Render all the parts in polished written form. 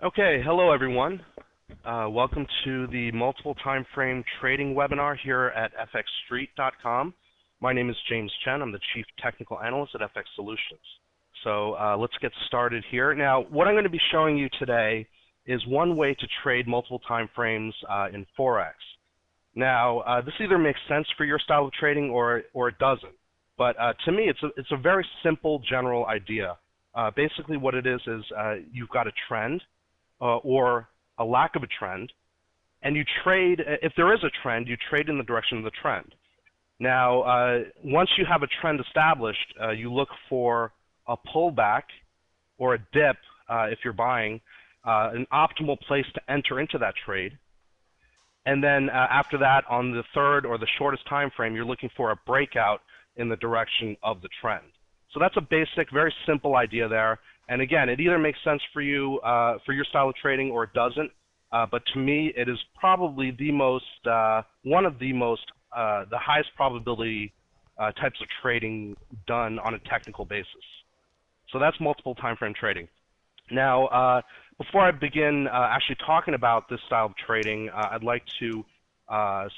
Okay, hello everyone. Welcome to the multiple time frame trading webinar here at fxstreet.com. My name is James Chen. I'm the Chief Technical Analyst at FX Solutions. So let's get started here. Now, what I'm going to be showing you today is one way to trade multiple time frames in Forex. Now, this either makes sense for your style of trading or it doesn't. But to me, it's a very simple general idea. Basically, what it is you've got a trend. Or a lack of a trend, and you trade, if there is a trend, you trade in the direction of the trend. Now, once you have a trend established, you look for a pullback or a dip, if you're buying, an optimal place to enter into that trade. And then after that, on the third or the shortest time frame, you're looking for a breakout in the direction of the trend. So that's a basic, very simple idea there. And again, it either makes sense for you, for your style of trading, or it doesn't. But to me, it is probably the most, one of the most, the highest probability types of trading done on a technical basis. So that's multiple time frame trading. Now, before I begin actually talking about this style of trading, I'd like to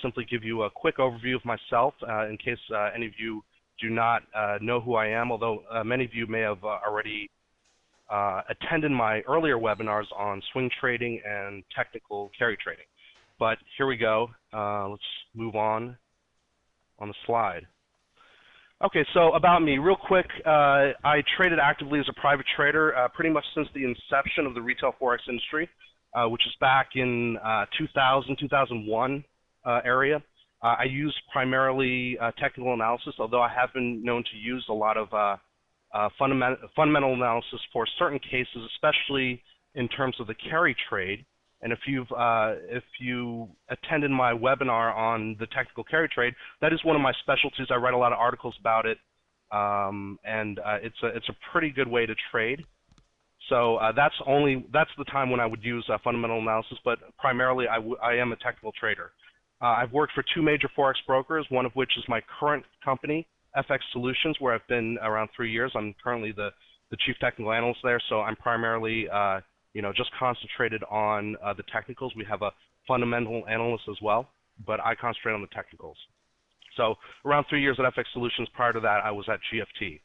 simply give you a quick overview of myself in case any of you do not know who I am, although many of you may have already attended my earlier webinars on swing trading and technical carry trading. But here we go. Let's move on the slide. Okay, so about me, real quick, I traded actively as a private trader pretty much since the inception of the retail Forex industry, which is back in 2000, 2001 area. I use primarily technical analysis, although I have been known to use a lot of fundamental analysis for certain cases, especially in terms of the carry trade. And if you attended my webinar on the technical carry trade, that is one of my specialties. I write a lot of articles about it, and it's a pretty good way to trade. So that's the time when I would use fundamental analysis, but primarily I am a technical trader. I've worked for two major Forex brokers, one of which is my current company, FX Solutions, where I've been around 3 years. I'm currently the chief technical analyst there, so I'm primarily just concentrated on the technicals. We have a fundamental analyst as well, but I concentrate on the technicals. So around 3 years at FX Solutions. Prior to that, I was at GFT.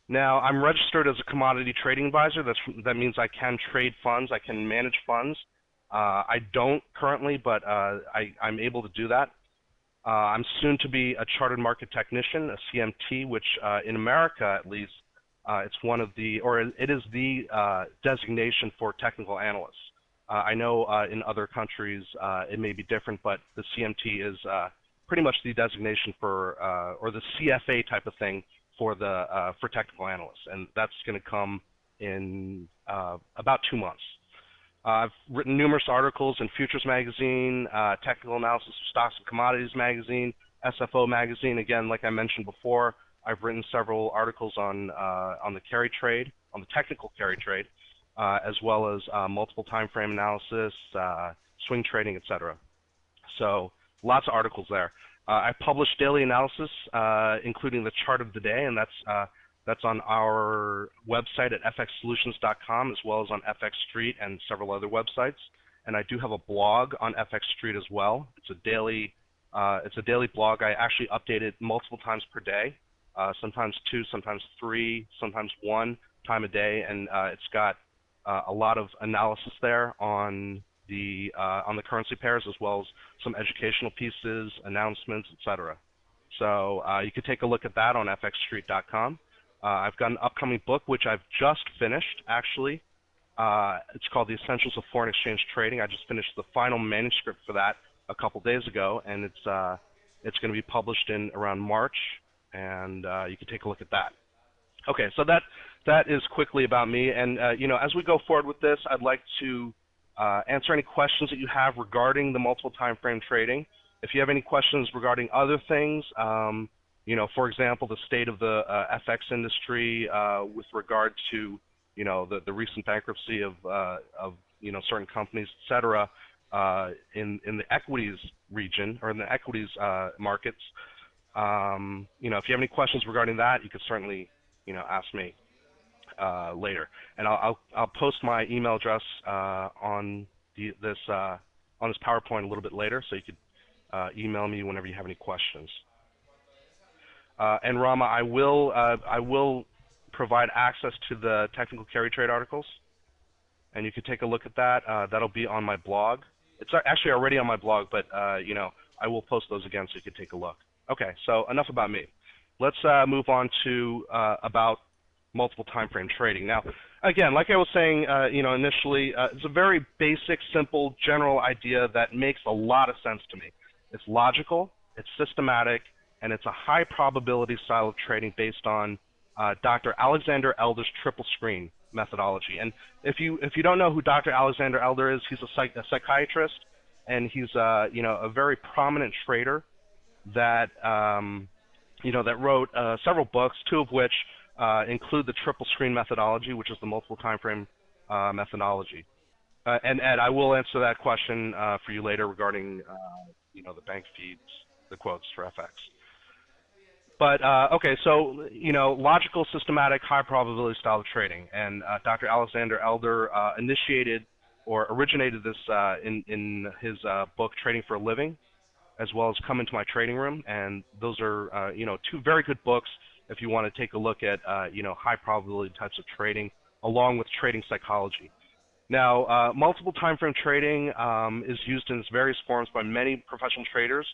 Now, I'm registered as a commodity trading advisor. That means I can trade funds, I can manage funds. I don't currently, but I'm able to do that. I'm soon to be a chartered market technician, a CMT, which in America at least, it's one of the, or it is the designation for technical analysts. I know in other countries it may be different, but the CMT is pretty much the designation for, or the CFA type of thing for technical analysts, and that's going to come in about 2 months. I've written numerous articles in Futures Magazine, Technical Analysis of Stocks and Commodities Magazine, SFO Magazine. Again, like I mentioned before, I've written several articles on the carry trade, on the technical carry trade, as well as multiple time frame analysis, swing trading, etc. So lots of articles there. I publish daily analysis, including the chart of the day, and that's on our website at fxsolutions.com, as well as on FX Street and several other websites. And I do have a blog on FX Street as well. It's a daily blog. I actually update it multiple times per day, sometimes 2, sometimes 3, sometimes 1 time a day, and it's got a lot of analysis there on the currency pairs, as well as some educational pieces, announcements, etc. So you could take a look at that on fxstreet.com. I've got an upcoming book which I've just finished, actually. It's called The Essentials of Foreign Exchange Trading. I just finished the final manuscript for that a couple days ago, and it's going to be published in around March, and you can take a look at that. Okay, so that is quickly about me, and as we go forward with this, I'd like to answer any questions that you have regarding the multiple time frame trading. If you have any questions regarding other things, for example, the state of the FX industry with regard to, the recent bankruptcy of certain companies, et cetera, in the equities region or in the equities markets, if you have any questions regarding that, you could certainly, ask me. later. And I'll post my email address on this PowerPoint a little bit later, so you could email me whenever you have any questions. And Rama, I will provide access to the technical carry trade articles, and you can take a look at that. That'll be on my blog. It's actually already on my blog, but you know, I will post those again so you can take a look. Okay, so enough about me. Let's move on to about multiple time frame trading. Now, again, like I was saying, you know, initially, it's a very basic, simple, general idea that makes a lot of sense to me. It's logical, it's systematic, and it's a high probability style of trading based on Dr. Alexander Elder's triple screen methodology. And if you don't know who Dr. Alexander Elder is, he's a psychiatrist, and he's you know, a very prominent trader that you know, that wrote several books, two of which include the triple screen methodology, which is the multiple time frame methodology. And Ed, I will answer that question for you later regarding you know, the bank feeds, the quotes for FX. But okay, so you know, logical, systematic, high probability style of trading, and Dr. Alexander Elder initiated or originated this in his book Trading for a Living, as well as Come Into My Trading Room, and those are you know, two very good books if you want to take a look at you know, high probability types of trading along with trading psychology. Now, multiple time frame trading is used in its various forms by many professional traders.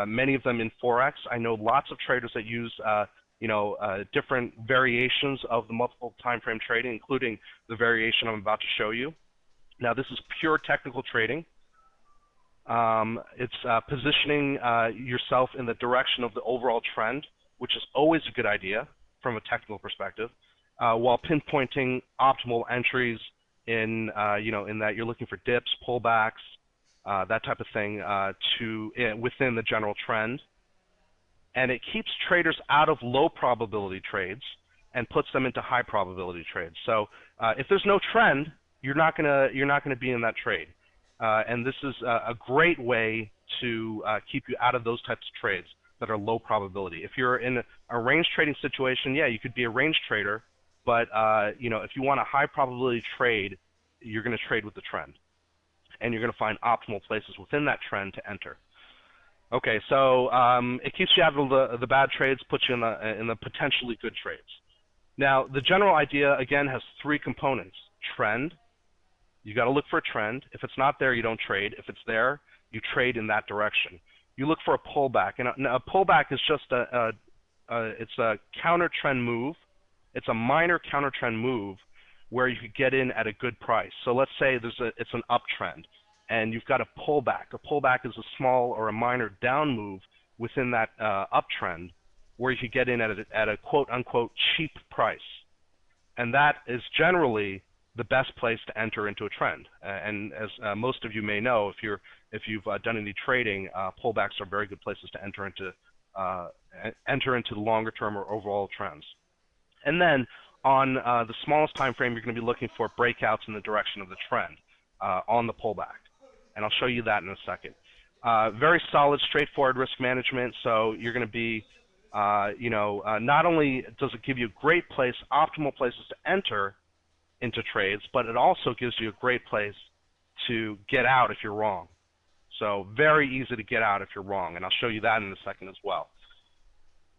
Many of them in Forex. I know lots of traders that use you know, different variations of the multiple time frame trading, including the variation I'm about to show you. Now, this is pure technical trading. It's positioning yourself in the direction of the overall trend, which is always a good idea from a technical perspective, while pinpointing optimal entries in you know, in that you're looking for dips, pullbacks, that type of thing within the general trend. And it keeps traders out of low probability trades and puts them into high probability trades. So if there's no trend, you're not gonna be in that trade. And this is a great way to keep you out of those types of trades that are low probability. If you're in a range trading situation, yeah, you could be a range trader, but you know, if you want a high probability trade, you're going to trade with the trend, and you're going to find optimal places within that trend to enter. Okay, so it keeps you out of the bad trades, puts you in the potentially good trades. Now, the general idea again has three components: trend. You got to look for a trend. If it's not there, you don't trade. If it's there, you trade in that direction. You look for a pullback, and a pullback is just it's a counter trend move. It's a minor counter trend move where you could get in at a good price. So let's say it's an uptrend, and you've got a pullback. A pullback is a small or a minor down move within that uptrend, where you could get in at a quote unquote cheap price, and that is generally the best place to enter into a trend. And as most of you may know, if you've done any trading, pullbacks are very good places to enter into the longer term or overall trends. And then on the smallest time frame, you're going to be looking for breakouts in the direction of the trend on the pullback, and I'll show you that in a second. Very solid, straightforward risk management. So you're going to be, you know, not only does it give you a great place, optimal places to enter into trades, but it also gives you a great place to get out if you're wrong. So very easy to get out if you're wrong, and I'll show you that in a second as well.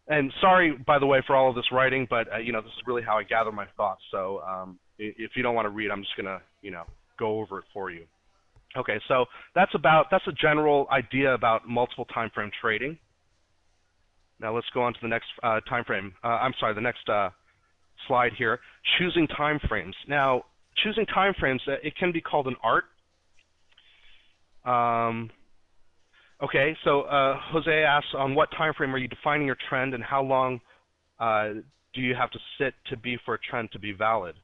And sorry, by the way, for all of this writing, but you know, this is really how I gather my thoughts. So if you don't want to read, I'm just gonna, you know, go over it for you. Okay, so that's a general idea about multiple time frame trading. Now let's go on to the next time frame. I'm sorry, the next slide here. Choosing time frames. Now, choosing time frames, it can be called an art. Okay, so Jose asks, on what time frame are you defining your trend, and how long do you have to sit to be for a trend to be valid?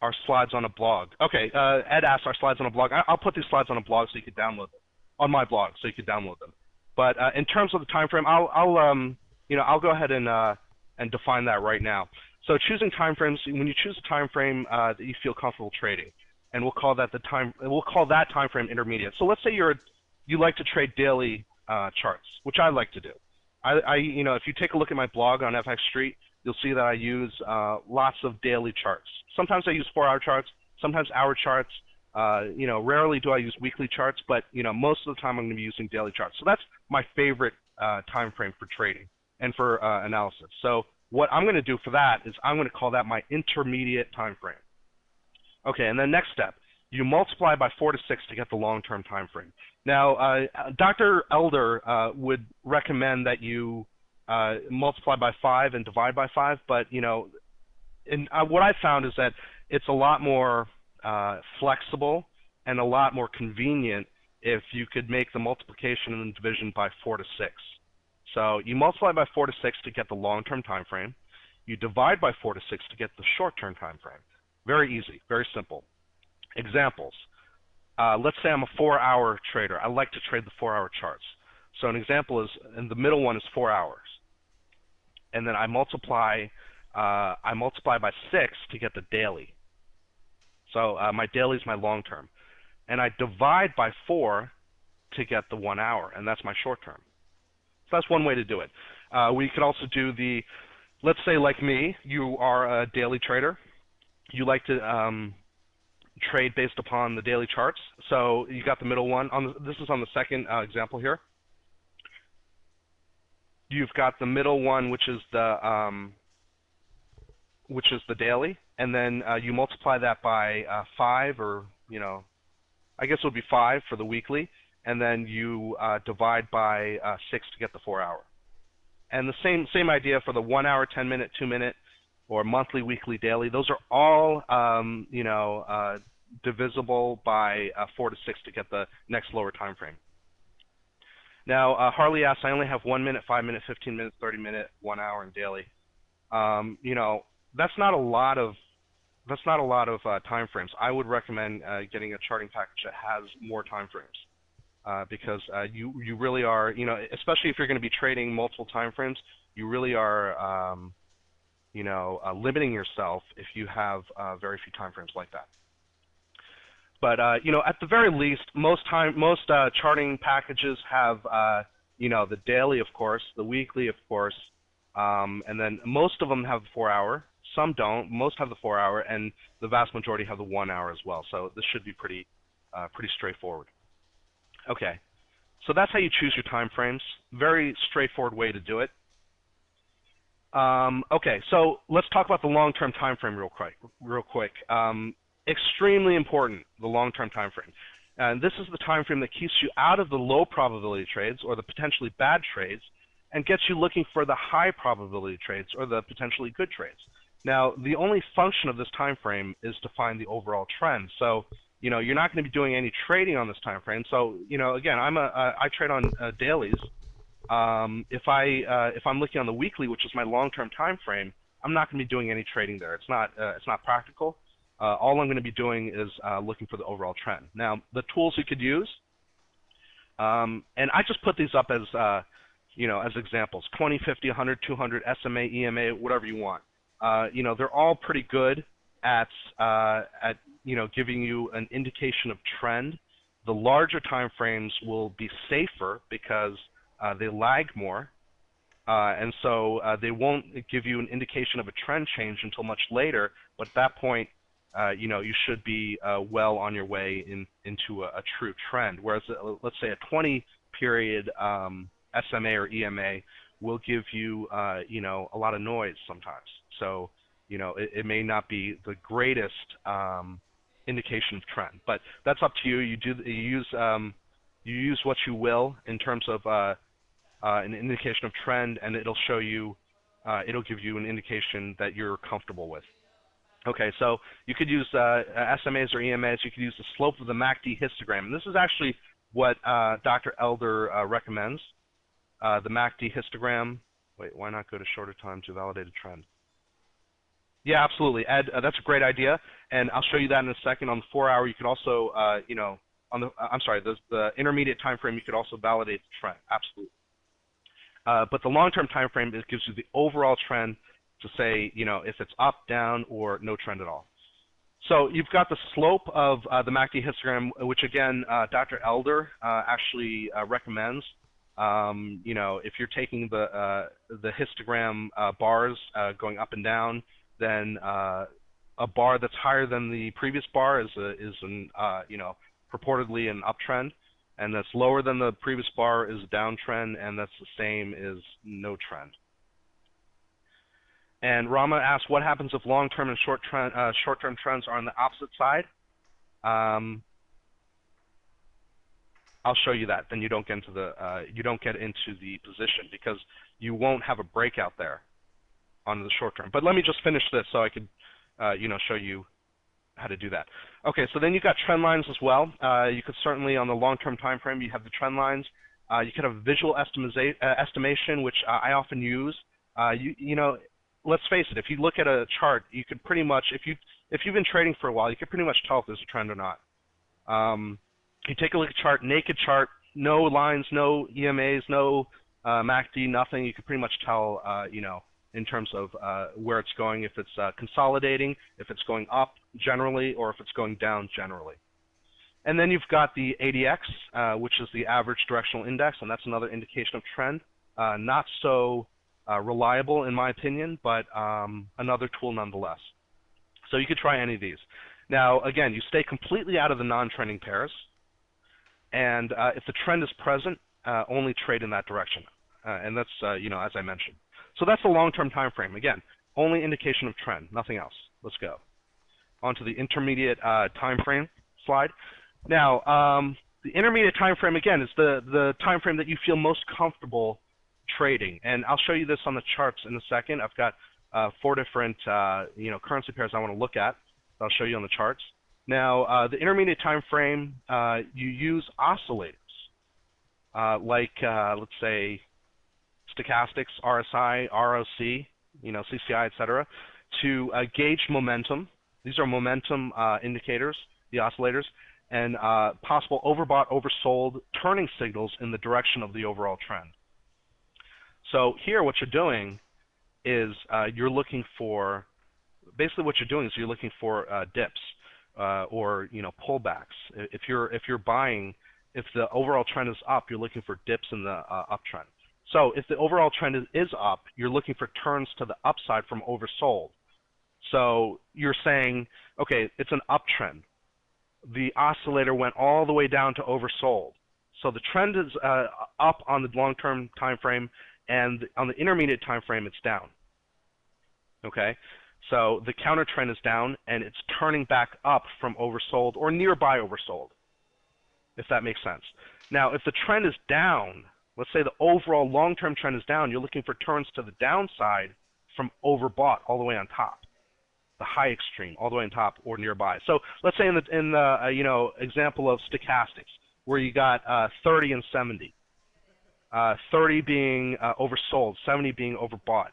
Our slides on a blog. Okay, Ed asks, our slides on a blog. I'll put these slides on a blog so you could download them, on my blog, so you could download them. But in terms of the time frame, you know, I'll go ahead and define that right now. So choosing time frames, when you choose a time frame that you feel comfortable trading, and we'll call that time frame intermediate. So let's say you like to trade daily charts, which I like to do. You know, if you take a look at my blog on FX Street, you'll see that I use lots of daily charts. Sometimes I use 4-hour charts, sometimes hour charts. Rarely do I use weekly charts, but most of the time I'm going to be using daily charts. So that's my favorite time frame for trading and for analysis. So what I'm going to do for that is I'm going to call that my intermediate time frame. Okay, and then next step, you multiply by 4 to 6 to get the long-term time frame. Now, Dr. Elder would recommend that you multiply by 5 and divide by 5, but what I found is that it's a lot more flexible and a lot more convenient if you could make the multiplication and division by 4 to 6. So you multiply by 4 to 6 to get the long-term time frame. You divide by 4 to 6 to get the short-term time frame. Very easy, very simple. Examples. Let's say I'm a 4-hour trader. I like to trade the 4-hour charts. So an example is, and the middle one is 4 hours. And then I multiply by 6 to get the daily. So my daily is my long term. And I divide by 4 to get the 1 hour, and that's my short term. So that's one way to do it. We could also do let's say like me, you are a daily trader. You like to trade based upon the daily charts. So you got the middle one. This is on the second example here. You've got the middle one, which is the daily, and then you multiply that by 5, or I guess it would be 5 for the weekly, and then you divide by 6 to get the 4-hour. And the same idea for the 1 hour, 10-minute, 2-minute, or monthly, weekly, daily. Those are all divisible by 4 to 6 to get the next lower time frame. Now, Harley asks, I only have 1 minute, 5 minute, 15 minutes, 30 minute, 1 hour, and daily. That's not a lot of time frames. I would recommend getting a charting package that has more time frames because you really are, especially if you're going to be trading multiple time frames, you really are, limiting yourself if you have very few time frames like that. But at the very least, most charting packages have the daily, of course, the weekly, of course, and then most of them have the 4-hour. Some don't. Most have the 4-hour, and the vast majority have the 1 hour as well. So this should be pretty straightforward. Okay, so that's how you choose your time frames. Very straightforward way to do it. Okay, so let's talk about the long-term time frame real quick. Extremely important, the long-term time frame. And this is the time frame that keeps you out of the low probability trades or the potentially bad trades and gets you looking for the high probability trades or the potentially good trades. Now, the only function of this time frame is to find the overall trend. So, you're not going to be doing any trading on this time frame. So, again, I trade on dailies. If I'm looking on the weekly, which is my long-term time frame, I'm not going to be doing any trading there. It's not practical. All I'm going to be doing is looking for the overall trend. Now, the tools you could use, and I just put these up as as examples: 20, 50, 100, 200, SMA, EMA, whatever you want. They're all pretty good at giving you an indication of trend. The larger time frames will be safer because they lag more, and so they won't give you an indication of a trend change until much later. But at that point, you should be well on your way into a true trend. Whereas, let's say a 20-period SMA or EMA will give you, a lot of noise sometimes. So, it may not be the greatest indication of trend. But that's up to you. You use what you will in terms of an indication of trend, and it'll show you, it'll give you an indication that you're comfortable with. Okay, so you could use SMAs or EMAs. You could use the slope of the MACD histogram. And this is actually what Dr. Elder recommends, the MACD histogram. Wait, why not go to shorter time to validate a trend? Yeah, absolutely, Ed. That's a great idea, and I'll show you that in a second. On the 4-hour, you could also, on the intermediate time frame, you could also validate the trend. Absolutely. But the long-term time frame, it gives you the overall trend to say, if it's up, down, or no trend at all. So you've got the slope of the MACD histogram, which again, Dr. Elder actually recommends. You know, if you're taking the histogram bars going up and down, then a bar that's higher than the previous bar is an you know, purportedly an uptrend, and that's lower than the previous bar is a downtrend, and that's the same is no trend. And Rama asks, what happens if long-term and short-term trends are on the opposite side? I'll show you that. Then you don't get into the position, because you won't have a breakout there on the short term. But let me just finish this so I could you know, show you how to do that. Okay, so then you've got trend lines as well. You could certainly, on the long-term time frame, you have the trend lines. You could have visual estimation, which I often use. You know, let's face it, if you look at a chart, you could pretty much, if you've been trading for a while, you could pretty much tell if there's a trend or not. You take a look at a chart, naked chart, no lines, no EMAs, no MACD, nothing. You can pretty much tell, you know, in terms of where it's going, if it's consolidating, if it's going up generally, or if it's going down generally. And then you've got the ADX, which is the average directional index, and that's another indication of trend. Not so reliable in my opinion, but another tool nonetheless. So you could try any of these. Now, again, you stay completely out of the non-trending pairs, and if the trend is present, only trade in that direction. And that's, you know, as I mentioned. So that's the long-term time frame. Again, only indication of trend, nothing else. Let's go on to the intermediate time frame slide. Now, the intermediate time frame, again, is the time frame that you feel most comfortable trading. And I'll show you this on the charts in a second. I've got 4 different you know, currency pairs I want to look at. I'll show you on the charts. Now, the intermediate time frame, you use oscillators like, let's say, stochastics, RSI, ROC, you know, CCI, etc., to gauge momentum. These are momentum indicators, the oscillators, and possible overbought, oversold turning signals in the direction of the overall trend. So here, what you're doing is you're looking for, basically what you're doing is you're looking for dips or, you know, pullbacks. If you're buying, if the overall trend is up, you're looking for dips in the uptrend. So if the overall trend is up, you're looking for turns to the upside from oversold. So you're saying, okay, it's an uptrend. The oscillator went all the way down to oversold. So the trend is up on the long-term time frame, and on the intermediate time frame, it's down. Okay, so the counter trend is down, and it's turning back up from oversold or nearby oversold, if that makes sense. Now, if the trend is down, let's say the overall long-term trend is down, you're looking for turns to the downside from overbought all the way on top, the high extreme all the way on top or nearby. So let's say in the you know, example of stochastics, where you got 30 and 70, 30 being oversold, 70 being overbought.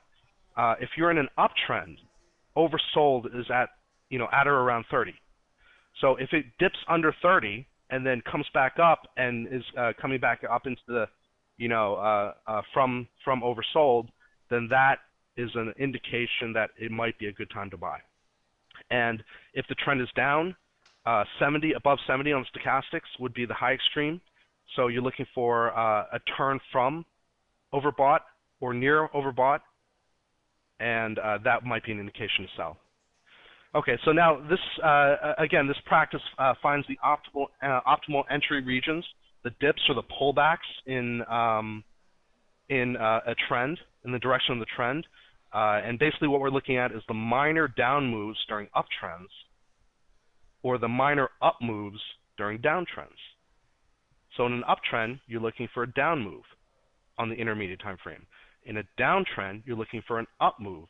If you're in an uptrend, oversold is at, you know, at or around 30. So if it dips under 30 and then comes back up and is coming back up into the, you know, from oversold, then that is an indication that it might be a good time to buy. And if the trend is down, 70, above 70 on stochastics would be the high extreme. So you're looking for a turn from overbought or near overbought, and that might be an indication to sell. Okay, so now this, again, this practice finds the optimal entry regions, the dips or the pullbacks in a trend, in the direction of the trend. And basically what we're looking at is the minor down moves during uptrends or the minor up moves during downtrends. So in an uptrend, you're looking for a down move on the intermediate time frame. In a downtrend, you're looking for an up move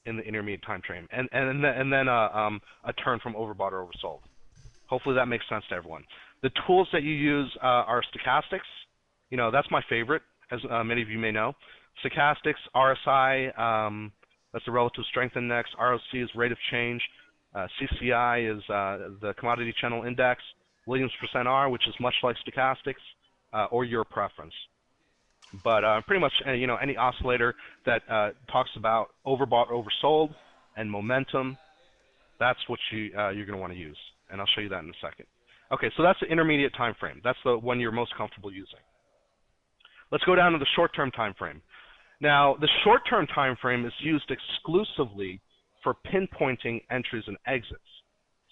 in the intermediate time frame, and then a turn from overbought or oversold. Hopefully that makes sense to everyone. The tools that you use are stochastics. You know, that's my favorite, as many of you may know. Stochastics, RSI, that's the relative strength index. ROC is rate of change. CCI is the commodity channel index. Williams percent R, which is much like stochastics, or your preference. But pretty much, you know, any oscillator that talks about overbought, oversold, and momentum, that's what you're going to want to use. And I'll show you that in a second. Okay, so that's the intermediate time frame. That's the one you're most comfortable using. Let's go down to the short-term time frame. Now, the short-term time frame is used exclusively for pinpointing entries and exits.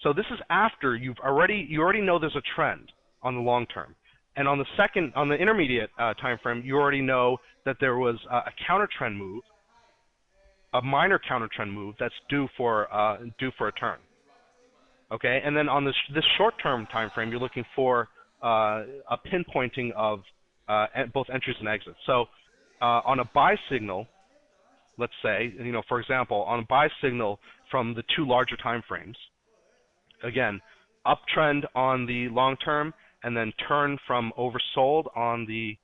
So this is after you already know there's a trend on the long term, and on the intermediate time frame, you already know that there was a counter trend move, a minor counter trend move that's due for a turn. Okay, and then on this short-term time frame, you're looking for a pinpointing of both entries and exits. So on a buy signal, let's say, for example, on a buy signal from the two larger time frames, again, uptrend on the long term and then turn from oversold on the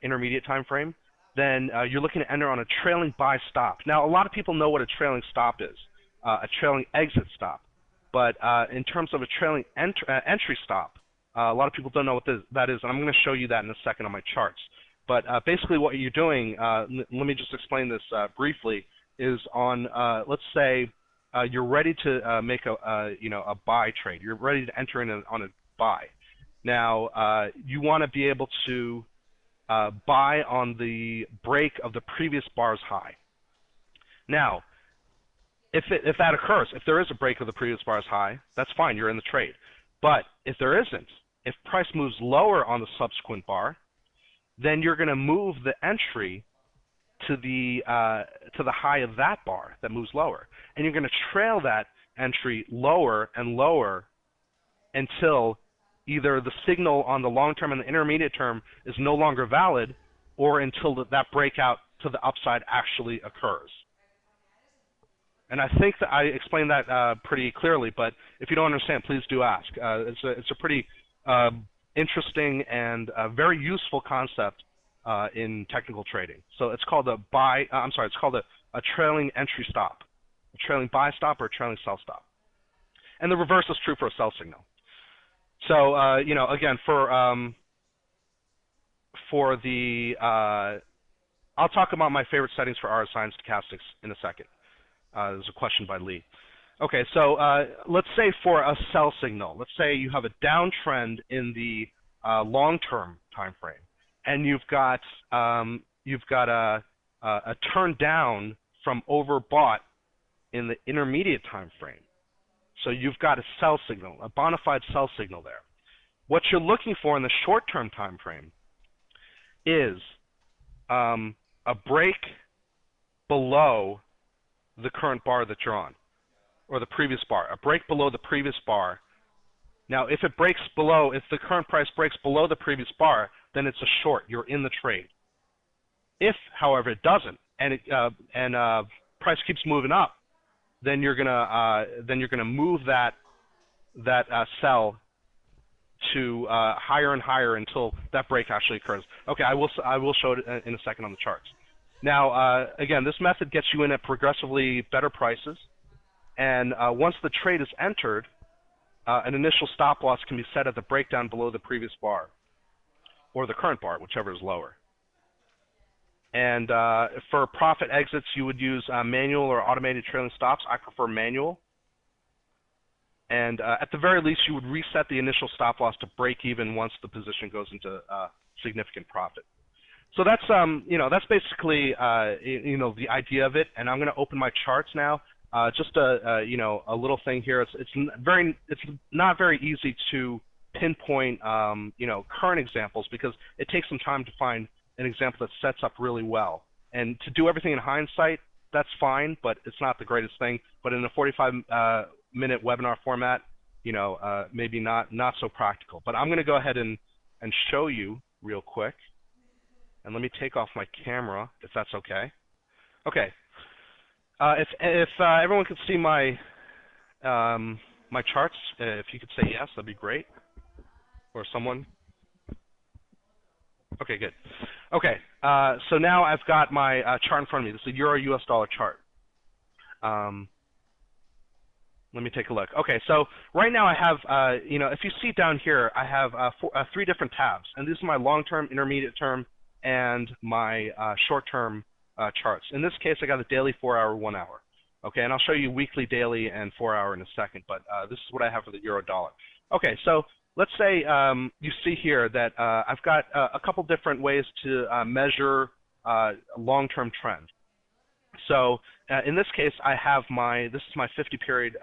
intermediate time frame, then you're looking to enter on a trailing buy stop. Now, a lot of people know what a trailing stop is, a trailing exit stop. But in terms of a trailing entry stop, a lot of people don't know what that is, and I'm going to show you that in a second on my charts. But basically what you're doing, let me just explain this briefly, is on, let's say, you're ready to make a buy trade. You're ready to enter in on a buy. Now, you want to be able to buy on the break of the previous bar's high. Now, if that occurs, if there is a break of the previous bar's high, that's fine, you're in the trade. But if there isn't, if price moves lower on the subsequent bar, then you're going to move the entry to the high of that bar that moves lower, and you're going to trail that entry lower and lower until either the signal on the long term and the intermediate term is no longer valid, or until that breakout to the upside actually occurs. And I think that I explained that pretty clearly, but if you don't understand, please do ask. It's a pretty interesting and very useful concept in technical trading. So it's called a trailing entry stop, a trailing buy stop or a trailing sell stop. And the reverse is true for a sell signal. So again, for the I'll talk about my favorite settings for RSI and stochastics in a second. There's a question by Lee. Okay, so let's say for a sell signal, let's say you have a downtrend in the long-term time frame, and you've got a turn down from overbought in the intermediate time frame. So you've got a sell signal, a bona fide sell signal there. What you're looking for in the short-term time frame is a break below the current bar that you're on, or the previous bar, a break below the previous bar. Now, if the current price breaks below the previous bar, then it's a short. You're in the trade. If, however, it doesn't, and price keeps moving up, then you're gonna move that sell to higher and higher until that break actually occurs. Okay, I will show it in a second on the charts. Now, again, this method gets you in at progressively better prices, and once the trade is entered, an initial stop loss can be set at the breakdown below the previous bar, or the current bar, whichever is lower. And for profit exits, you would use manual or automated trailing stops. I prefer manual. And at the very least, you would reset the initial stop loss to break even once the position goes into significant profit. So that's that's basically the idea of it. And I'm going to open my charts now. Just a little thing here. It's not very easy to pinpoint current examples, because it takes some time to find an example that sets up really well. And to do everything in hindsight, that's fine, but it's not the greatest thing. But in a 45-minute webinar format, maybe not so practical. But I'm going to go ahead and show you real quick. And let me take off my camera, if that's okay. Okay. If everyone could see my my charts, if you could say yes, that'd be great. Or someone. Okay, good. Okay, so now I've got my chart in front of me. This is a Euro-US dollar chart. Let me take a look. Okay, so right now I have, if you see down here, I have three different tabs, and these are my long-term, intermediate term, and my short-term charts. In this case, I got the daily, 4-hour, 1 hour. Okay, and I'll show you weekly, daily, and 4-hour in a second, but this is what I have for the euro dollar. Okay, so let's say you see here that I've got a couple different ways to measure long-term trend. So in this case, I have this is my 50-period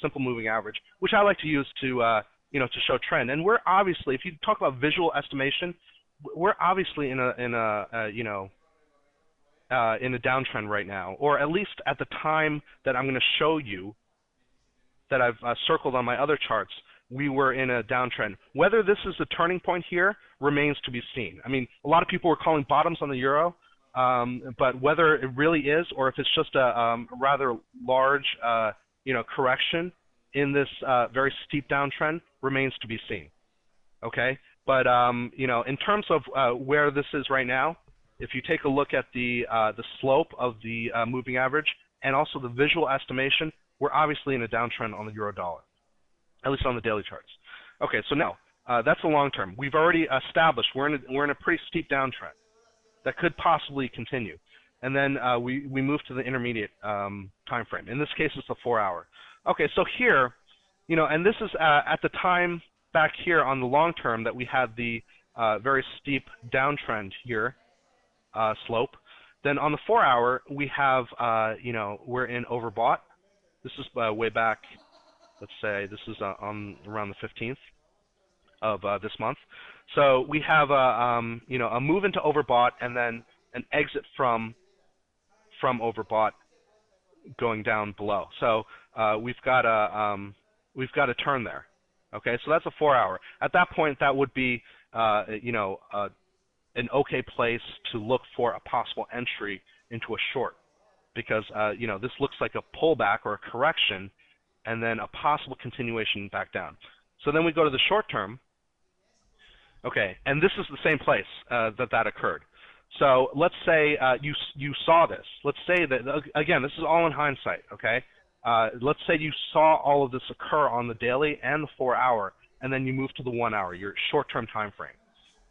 simple moving average, which I like to use to to show trend. And we're obviously, if you talk about visual estimation, we're obviously in a downtrend right now, or at least at the time that I'm going to show you, that I've circled on my other charts, we were in a downtrend. Whether this is the turning point here remains to be seen. I mean, a lot of people were calling bottoms on the euro, but whether it really is, or if it's just a rather large correction in this very steep downtrend, remains to be seen. Okay, but in terms of where this is right now, if you take a look at the slope of the moving average and also the visual estimation, we're obviously in a downtrend on the euro dollar, at least on the daily charts. Okay, so now that's the long term. We've already established we're in a pretty steep downtrend that could possibly continue, and then we move to the intermediate time frame. In this case, it's the 4-hour. Okay, so here, and this is at the time back here on the long term that we had the very steep downtrend here. Slope. Then on the 4-hour, we have, we're in overbought. This is way back, let's say this is on around the 15th of this month. So we have a move into overbought and then an exit from overbought going down below. So we've got a turn there. Okay, so that's a 4-hour. At that point, that would be, an okay place to look for a possible entry into a short, because this looks like a pullback or a correction, and then a possible continuation back down. So then we go to the short term. Okay, and this is the same place that occurred. So let's say you saw this. Let's say that, again, this is all in hindsight. Okay, let's say you saw all of this occur on the daily and the 4-hour, and then you move to the 1-hour, your short-term time frame.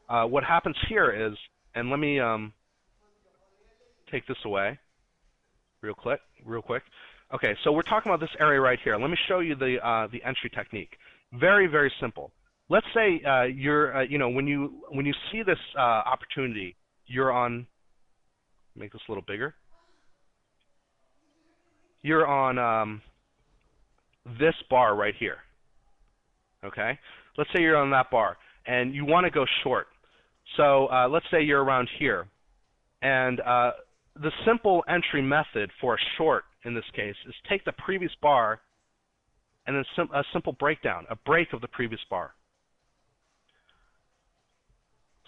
What happens here is, and let me take this away real quick. Okay, so we're talking about this area right here. Let me show you the entry technique. Very, very simple. Let's say you're, when you see this opportunity, you're on. Make this a little bigger. You're on this bar right here. Okay, let's say you're on that bar, and you want to go short. So let's say you're around here, and the simple entry method for a short in this case is take the previous bar and then a simple breakdown, a break of the previous bar.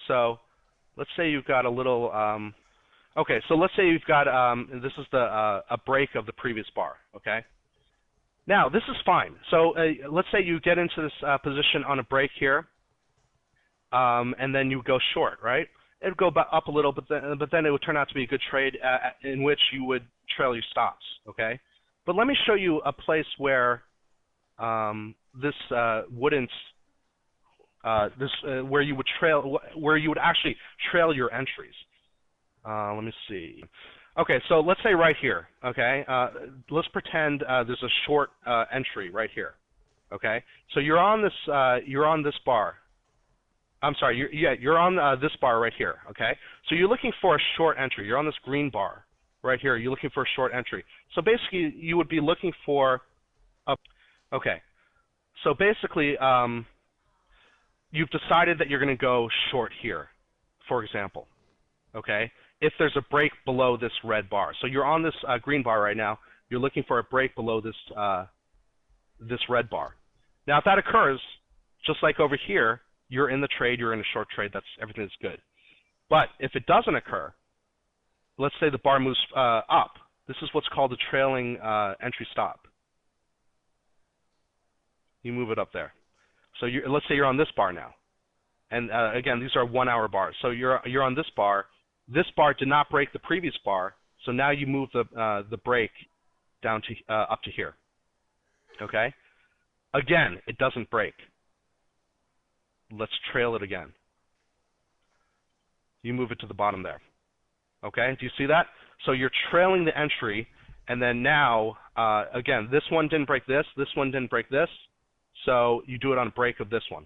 So let's say you've got a little, okay, so let's say you've got, this is a break of the previous bar, okay? Now, this is fine. So let's say you get into this position on a break here, and then you go short, right? It would go up a little, but then it would turn out to be a good trade in which you would trail your stops, okay? But let me show you a place where this wouldn't, where you would actually trail your entries. Let me see. Okay, so let's say right here, okay? Let's pretend there's a short entry right here, okay? So you're on this bar. I'm sorry, you're on this bar right here, okay? So you're looking for a short entry. You're on this green bar right here. You're looking for a short entry. So basically, you would be looking for okay. So basically, you've decided that you're going to go short here, for example, okay? If there's a break below this red bar. So you're on this green bar right now. You're looking for a break below this this red bar. Now, if that occurs, just like over here, you're in the trade, you're in a short trade, everything is good. But if it doesn't occur, let's say the bar moves up. This is what's called a trailing entry stop. You move it up there. So let's say you're on this bar now. And again, these are 1-hour bars. So you're on this bar. This bar did not break the previous bar, so now you move the break down to up to here. Okay? Again, it doesn't break. Let's trail it again. You move it to the bottom there. Okay? Do you see that? So you're trailing the entry, And then now, again, this one didn't break this one didn't break this, so you do it on a break of this one.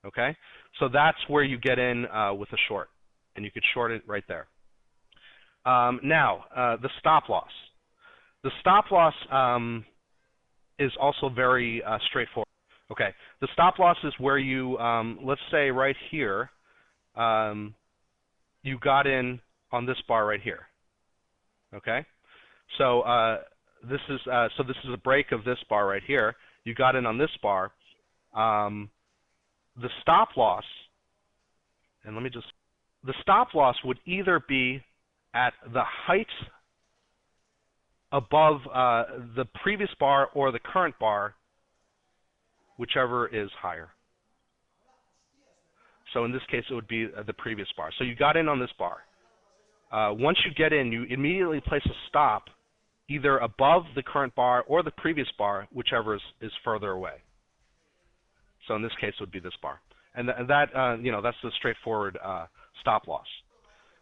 Okay? So that's where you get in with a short, and you could short it right there. Now, the stop loss. The stop loss is also very straightforward. Okay, the stop loss is where you, let's say right here, you got in on this bar right here. Okay, so this is a break of this bar right here. You got in on this bar. The stop loss, and the stop loss would either be at the height above the previous bar or the current bar, whichever is higher. So in this case, it would be the previous bar. So you got in on this bar. Once you get in, you immediately place a stop either above the current bar or the previous bar, whichever is further away. So in this case, it would be this bar. And that that's the straightforward stop loss.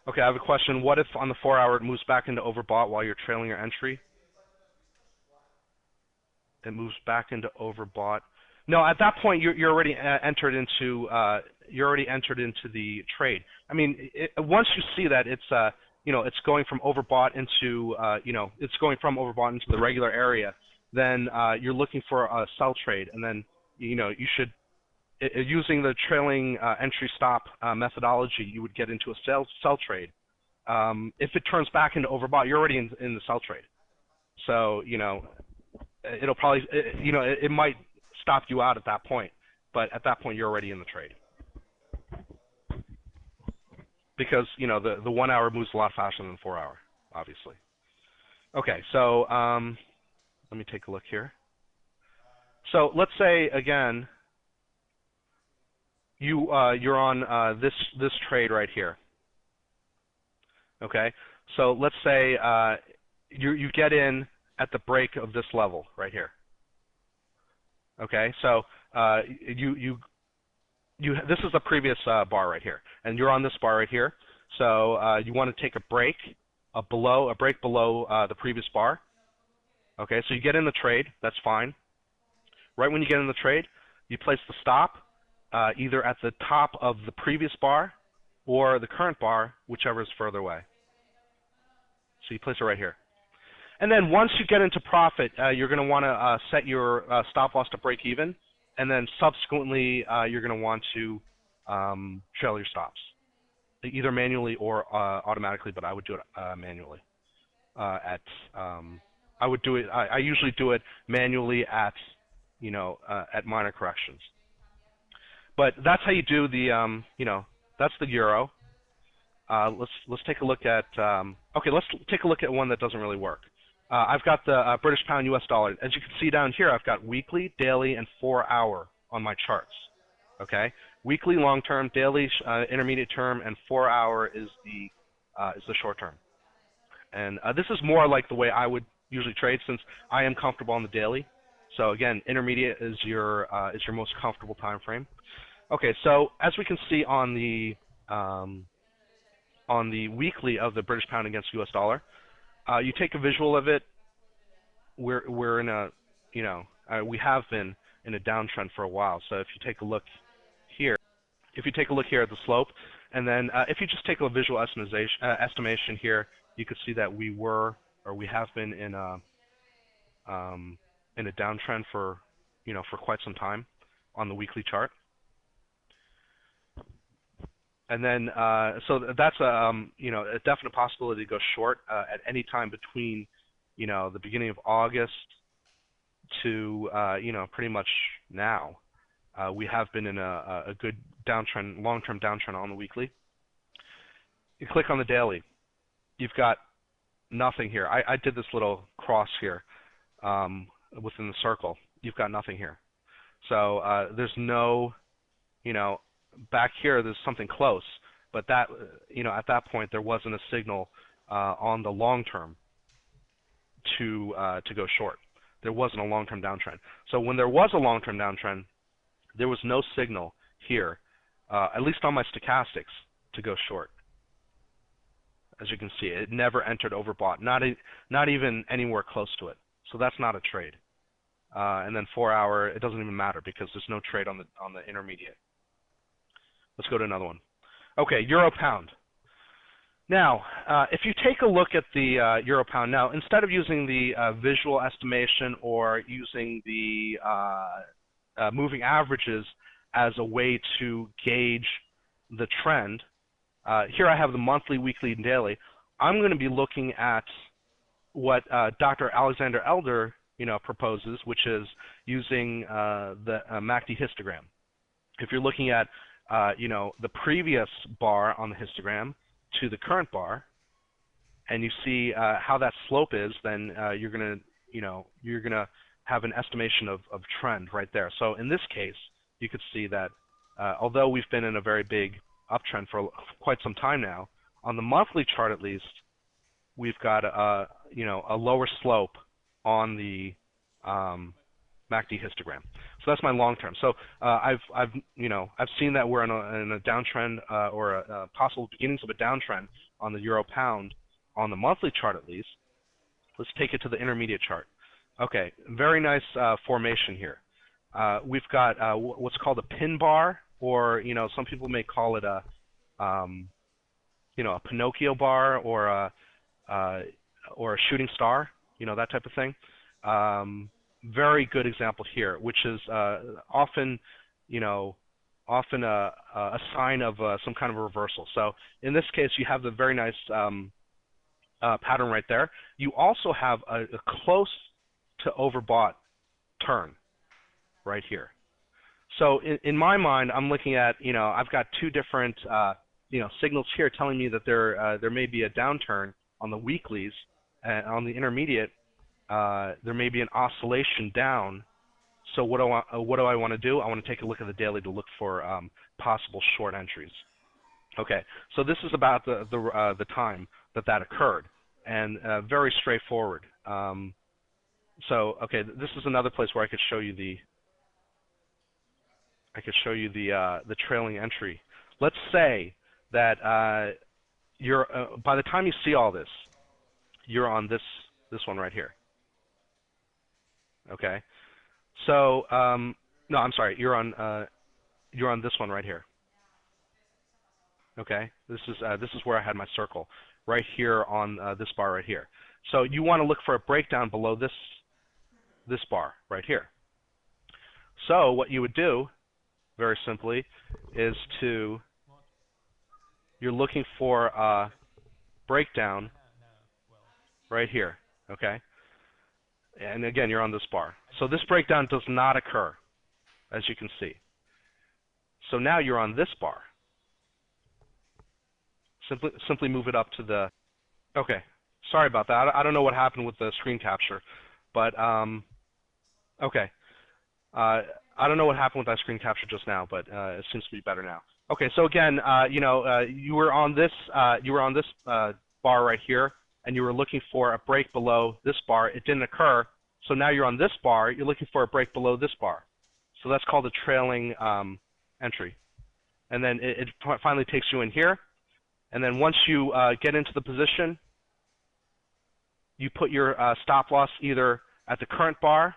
Okay, I have a question. What if on the 4-hour it moves back into overbought while you're trailing your entry? It moves back into overbought. No, at that point you're already entered into the trade. I mean, once you see that it's it's going from overbought into it's going from overbought into the regular area, then you're looking for a sell trade, and then you should, using the trailing entry stop methodology, you would get into a sell trade. If it turns back into overbought, you're already in the sell trade. So it'll probably it might stop you out at that point, but at that point you're already in the trade, because the 1 hour moves a lot faster than the 4 hour, obviously. Okay, so let me take a look here. So let's say again you're on this trade right here. Okay, so let's say you get in at the break of this level right here. Okay, so this is the previous bar right here, and you're on this bar right here. So you want to take a break below the previous bar. Okay, so you get in the trade. That's fine. Right when you get in the trade, you place the stop either at the top of the previous bar or the current bar, whichever is further away. So you place it right here. And then once you get into profit, you're going to want to set your stop loss to break even, and then subsequently you're going to want to trail your stops, either manually or automatically. But I would do it manually. I usually do it manually at minor corrections. But that's how you do the that's the euro. Let's take a look at let's take a look at one that doesn't really work. I've got the British pound US dollar. As you can see down here, I've got weekly, daily, and 4-hour on my charts. Okay, weekly long term, daily intermediate term, and 4-hour is the short term. And this is more like the way I would usually trade, since I am comfortable on the daily. So again, intermediate is your most comfortable time frame. Okay, so as we can see on the weekly of the British pound against US dollar, you take a visual of it. We're in a we have been in a downtrend for a while. So if you take a look here, at the slope, and then if you just take a visual estimation here, you could see that we have been in a downtrend for quite some time on the weekly chart. And then, so that's a definite possibility to go short at any time between, the beginning of August to, pretty much now. We have been in a good downtrend, long-term downtrend on the weekly. You click on the daily. You've got nothing here. I did this little cross here within the circle. You've got nothing here. So there's no, back here there's something close, but that at that point there wasn't a signal on the long term to go short. There wasn't a long-term downtrend. So when there was a long-term downtrend, there was no signal here, at least on my stochastics, to go short. As you can see, it never entered overbought, not even anywhere close to it. So that's not a trade. And then 4 hour, it doesn't even matter because there's no trade on the intermediate. Let's go to another one. Okay, euro pound. Now, if you take a look at the euro pound now, instead of using the visual estimation or using the moving averages as a way to gauge the trend, here I have the monthly, weekly, and daily. I'm going to be looking at what Dr. Alexander Elder proposes, which is using the MACD histogram. If you're looking at the previous bar on the histogram to the current bar, and you see how that slope is, then you're gonna have an estimation of trend right there. So in this case, you could see that although we've been in a very big uptrend for quite some time now, on the monthly chart at least, we've got a lower slope on the MACD histogram. So that's my long term. So I've seen that we're in a downtrend or a possible beginnings of a downtrend on the euro pound on the monthly chart at least. Let's take it to the intermediate chart. Okay, very nice formation here. We've got what's called a pin bar, or some people may call it a Pinocchio bar or a shooting star, that type of thing. Very good example here, which is often a sign of some kind of a reversal. So in this case, you have the very nice pattern right there. You also have a close to overbought turn right here. So in my mind, I'm looking at, I've got two different signals here telling me that there may be a downturn on the weeklies, and on the intermediate there may be an oscillation down. So what do I want to do? I want to take a look at the daily to look for possible short entries. Okay, so this is about the time that occurred, and very straightforward. So okay, this is another place where I could show you the trailing entry. Let's say that you're by the time you see all this, you're on this one right here. Okay, so no, I'm sorry, you're on this one right here. Okay, this is where I had my circle right here on this bar right here. So you want to look for a breakdown below this bar right here. So what you would do, very simply, is you're looking for a breakdown right here. Okay, and again, you're on this bar. So this breakdown does not occur, as you can see. So now you're on this bar. Simply move it up to the. Okay, sorry about that. I don't know what happened with the screen capture, but okay. I don't know what happened with that screen capture just now, but it seems to be better now. Okay, so again, you were on this bar right here, and you were looking for a break below this bar. It didn't occur, so now you're on this bar. You're looking for a break below this bar. So that's called a trailing entry. And then it finally takes you in here. And then once you get into the position, you put your stop loss either at the current bar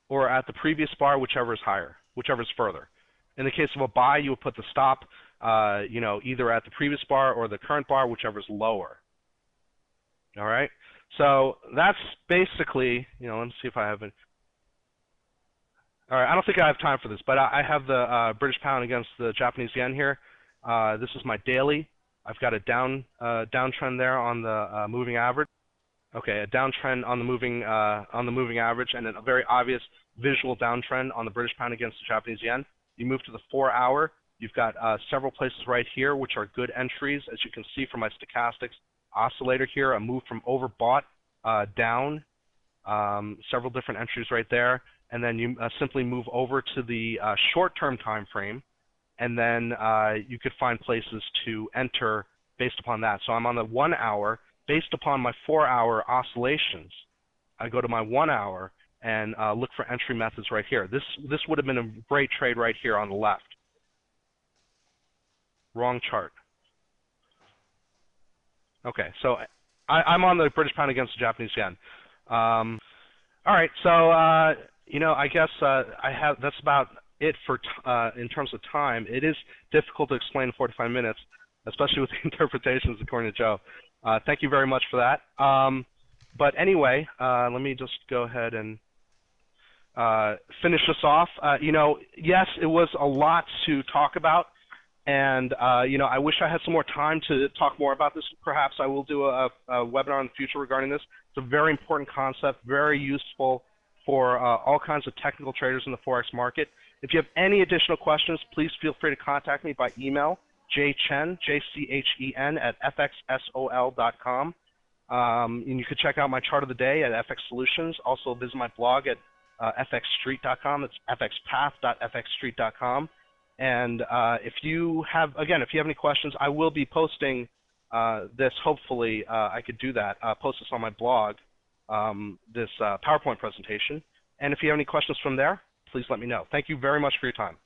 or at the previous bar, whichever is higher, whichever is further. In the case of a buy, you would put the stop, either at the previous bar or the current bar, whichever is lower. All right. So that's basically, let's see if I have it. All right. I don't think I have time for this, but I have the British pound against the Japanese yen here. This is my daily. I've got a downtrend there on the moving average. Okay, a downtrend on the moving average, and a very obvious visual downtrend on the British pound against the Japanese yen. You move to the 4 hour. You've got several places right here which are good entries, as you can see from my stochastics oscillator here. A move from overbought down, several different entries right there, and then you simply move over to the short-term time frame, and then you could find places to enter based upon that. So I'm on the 1 hour. Based upon my 4 hour oscillations, I go to my 1 hour and look for entry methods right here. This would have been a great trade right here on the left. Wrong chart. Okay, so I'm on the British pound against the Japanese yen. All right, so I guess that's about it for in terms of time. It is difficult to explain in 45 minutes, especially with the interpretations, according to Joe. Thank you very much for that. But anyway, let me just go ahead and finish this off. Yes, it was a lot to talk about. And, I wish I had some more time to talk more about this. Perhaps I will do a webinar in the future regarding this. It's a very important concept, very useful for all kinds of technical traders in the Forex market. If you have any additional questions, please feel free to contact me by email, jchen, J-C-H-E-N, at fxsol.com. And you can check out my chart of the day at FX Solutions. Also visit my blog at fxstreet.com. It's fxpath.fxstreet.com. And if you have any questions, I will be posting this. Hopefully, I could do that. Post this on my blog, this PowerPoint presentation. And if you have any questions from there, please let me know. Thank you very much for your time.